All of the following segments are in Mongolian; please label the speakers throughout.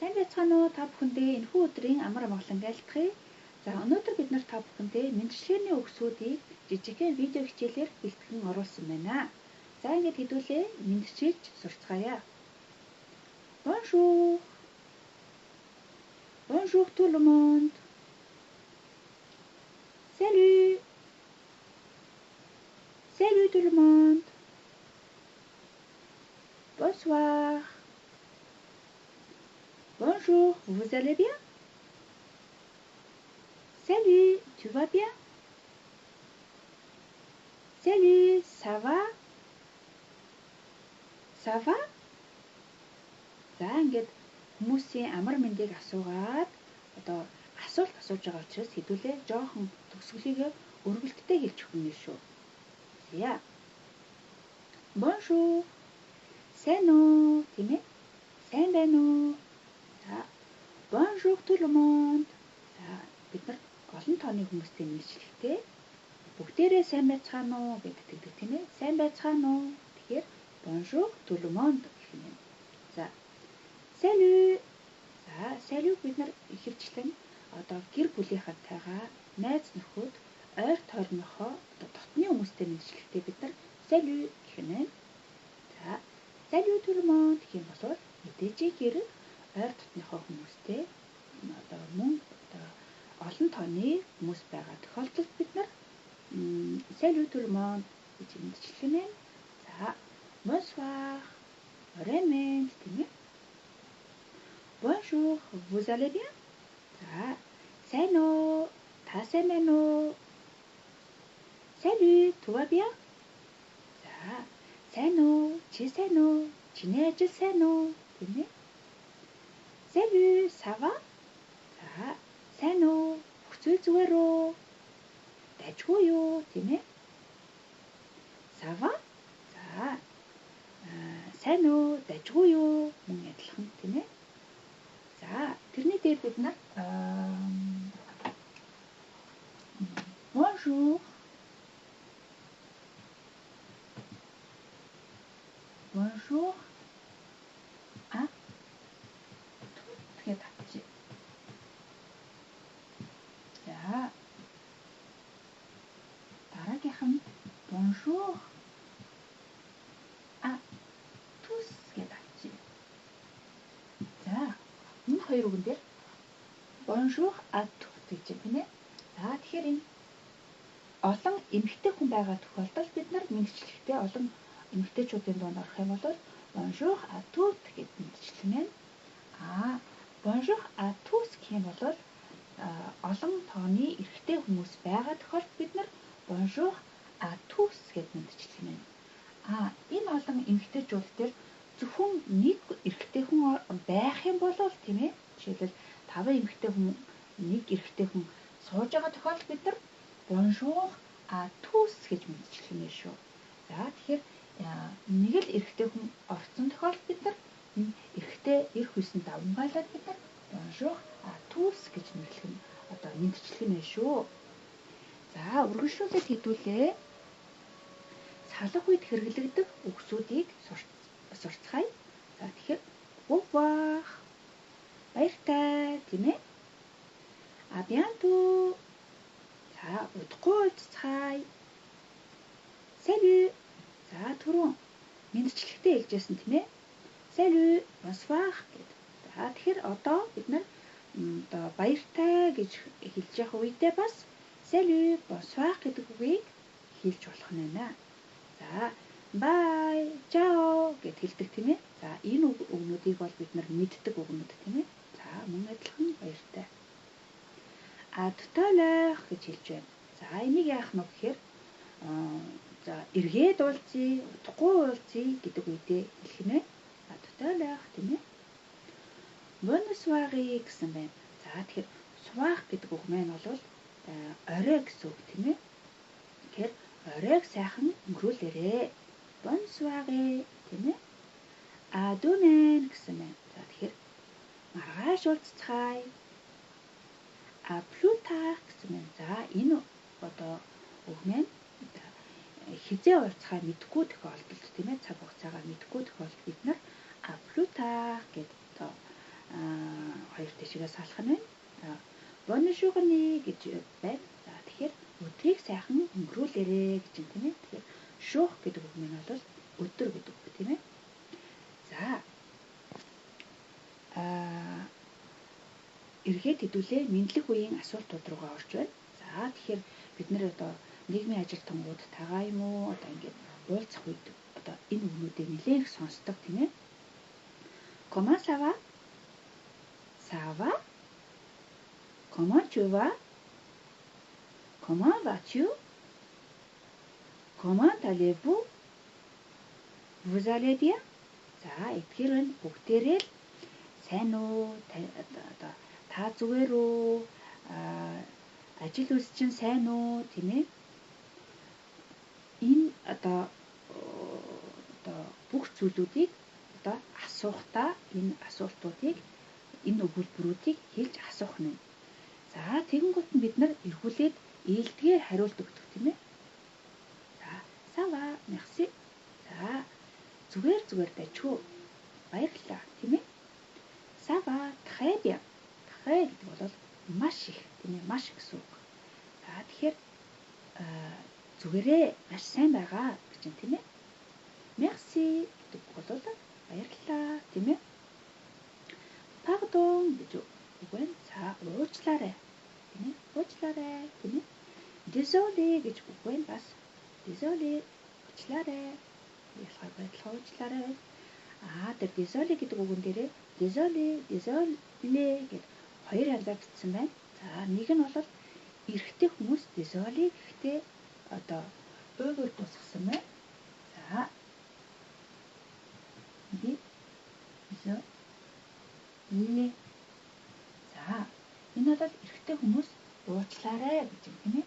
Speaker 1: Сайн байцгаана уу та бүхэндээ энэхүү өдрийн амар амгалан айлтгая. За өнөөдөр бид нар та бүхэндээ мэндчлэгээний өгсүүдийг жижигхэн видео хичээлээр бэлтгэн оруулсан байна. За ингээд хэдүүлээ мэндчилж сурцгаая. Bonjour. Bonjour tout le monde. Salut. Salut tout le monde. Bonsoir. Bonjour, vous allez bien? Salut, tu vas bien? Salut, ça va? Ça va? За ингээд хүмүүсийн амар мэндийг асуугаад одоо асуулт асууж байгаа учраас хэдүүлээ жоохон төгсгөлийгээ өргөлттэй хэлж өгөх юм шүү. За. Bonjour. Сайн уу? Тийм ээ. Сайн байна уу? За. Bonjour tout le monde. За бид нар олон тооны хүмүүстэй нийлжлэхтэй бүгдээрээ сайн байцгаана уу гэдэг тийм ээ. Сайн байцгаана уу? Тэгэхээр bonjour tout le monde гэх юм. За. Salut. За, salut бид нар ихэвчлэн одоо гэр бүлийнхэнтэйгээ найз нөхөд ойр тойрныхоо одоо дотны хүмүүстэй нийлжлэхдээ бид нар salut гэх юм. За, salut tout le monde гэх юм бол мэдээж хэрэг ойр дотныхоо хүмүүстэй одоо мөн одоо олон тооны хүмүүс байгаа тохиолдолд бид нар salut tout le monde гэж мэдчилэх юм. За, bonsoir. Орой минь тийм ээ. Bonjour, vous allez bien? За, сайн уу? Та сайн байна уу? Salut, tu vas bien? За, сайн уу? Чи сайн уу? Чиний ажил сайн уу? Тийм ээ. Salut, ça va? За, сайн уу? Бүх зүйл зүгээр үү? Дайжгүй юу? Тийм ээ. Ça va? За, сайн уу? Дайжгүй юу? Мөн адилхан тийм ээ. За, тэрний дээр бид нар bonjour. Bonjour. Тэгээд татчих. За. Дараагийнх нь bonjour. Tous гэдэг татчих. За. Энэ хоёр үгэн дээр bonjour à tous гэж байна. За тэгэхээр энэ олон эмэгтэй хүн байгаа тохиолдолд бид нар мэдчилэхдээ олон эмэгтэйчүүдийн дунд орох юм бол bonjour à tous гэж мэдчилэх юм. Bonjour à tous гэх юм бол олон тооны эрэгтэй хүмүүс байгаа тохиолдолд бид нар bonjour à tous гэж мэдчилэх юм. Энэ олон эмэгтэйчүүд дээр зөвхөн нэг эрэгтэй хүн байх юм бол тийм ээ. Жишээлбэл 5 эмэгтэй хүн, нэг эрэгтэй хүн сууж байгаа тохиолдолд бид нар bonjour à tous гэж мэдчихэх юм шүү. За тэгэхээр нэг л эрэгтэй хүн орсон тохиолдолд бид нар эрэгтэй эр хүйсэн давмгайлаад бид нар bonjour à tous гэж нэрлэх нь одоо мэдчихэх юм шүү. За үргэлжлүүлээд хэдүүлээ салах үед хэрэглэгдэх үгсүүдийг сурцгаая. За тэгэхээр au revoir. Баяртай тийм ээ. À bientôt. За удахгүй уулзцгаая. Salut. За түрүүн мэдчилэхдээ хэлжсэн тийм ээ. Salut, bonsoir гэдэг. За тэгэхээр одоо бид нар одоо баяртай гэж хэлж явах үедээ бас salut, bonsoir гэдэг үгийг хэлж болох нь байна. За bye, ciao гэд хэлдэг тийм ээ. За энэ үгнүүдийг бол бид нар мэддэг үгнүүд тийм ээ. За мөн адилхан баяртай. À tout à l'heure гэж хэлж байна. За энийг яах нь вэ гэхээр за эргээд уулзъя, удахгүй уулзъя гэдэг үедээ хэлэх нэ. À tout à l'heure тийм ээ. Bonne soirée гэсэн байна. За тэгэхээр soir гэдэг үг маань бол орой гэсэн үг тийм ээ. Тэгэхээр оройг сайхан өнгөрүүлээрэй. Bonne soirée тийм ээ. À demain гэсэн байна. За тэгэхээр маргааш уулзцгаая. À plus tard гэсэн байна. За энэ одоо үг маань хизээ уулзахаа мэдгүй тохиолдолд тийм ээ цаг хугацаагаа мэдгүй тохиолдолд бид нар à plus tard гэдэг хоёр тишгээ салах нь байна. Bonne journée гэж байна. За тэгэхээр өдрийг сайхан өнгөрүүлээрэй гэж юм тийм ээ. Тэгэхээр шуух гэдэг үг нь бол өдөр гэдэг үг тийм ээ. За эргээд хэдүүлээ мэдлэг үеийн асуултууд руугаа орж байна. За тэгэхээр бид нэр одоо нийгмийн ажилтнууд тагаа юм уу одоо ингээд уулзах үед одоо энэ үгнүүдийг нэлээд их сонсдог тийм ээ. Comment ça va? Ça va? Comment tu vas? Comment vas-tu? Comment allez-vous? Vous allez bien? За эдгээр нь бүгдээрээ л сайн уу? Та зүгээр үү? Ажил үйлс чинь сайн уу? Тийм ээ. Энэ одоо бүх зүйлүүдийг одоо асуухтаа энэ асуултуудыг энэ өгүүлбэрүүдийг хэлж асуух нь. За тэгэнгүүт нь бид нар эргүүлээд ээлдгээр хариулт өгдөг тийм ээ. За ça va, merci. За зүгээр дайчгүй. Баярлалаа тийм ээ. Ça va, très bien. Très гэдэг бол маш их тийм ээ, маш гэсэн үг. За тэгэхээр зүгээрээ маш сайн байгаа гэж юм тийм ээ. Merci гэдэг бол баярлалаа тийм ээ. Pardon гэж үг байна. За уучлаарай тийм ээ. Уучлаарай тийм ээ. Désolé гэж үг байна бас. Désolé уучлаарай. Ялгаагүй байдлаа уучлаарай. Тэр désolé гэдэг үгэн дээрээ désolé гэд хоёр анзаардсан байна. За нэг нь бол эрэгтэй хүмүүс désolé гэхдээ одоо өвөр дуусгасан байна. За désolé. За энэ бол эрэгтэй хүмүүс уучлаарай гэж юм тийм ээ.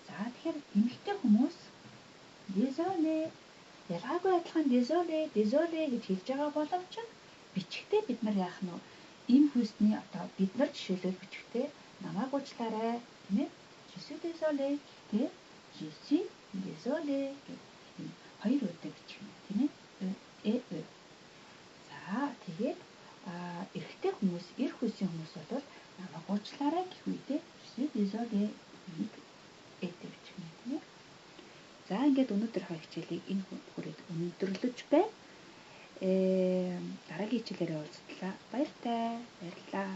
Speaker 1: За тэгэхээр эмэгтэй хүмүүс désolé ялгаагүй адилхан désolé гэж хэлж байгаа боловч бичгтээ бид нар яах нь им хүсний одоо бид нар жишээлбэл бичгтээ намайг уучлаарай тийм ээ. Je suis désolé гэдэг je suis désolé гэх хоёр үгтэй бичих юм тийм ээ. За тэгээд эрэгтэй хүмүүс, эр хүсийн хүмүүс бол намайг уучлаарай гэх үедээ je suis désolé гэдэг бичих юм тийм ээ. За ингээд өнөөдрийнхөө хичээлийг энэ хүрээд өндөрлөж байна. Дараагийн хичээлээрээ уулзтлаа. Баярлалаа.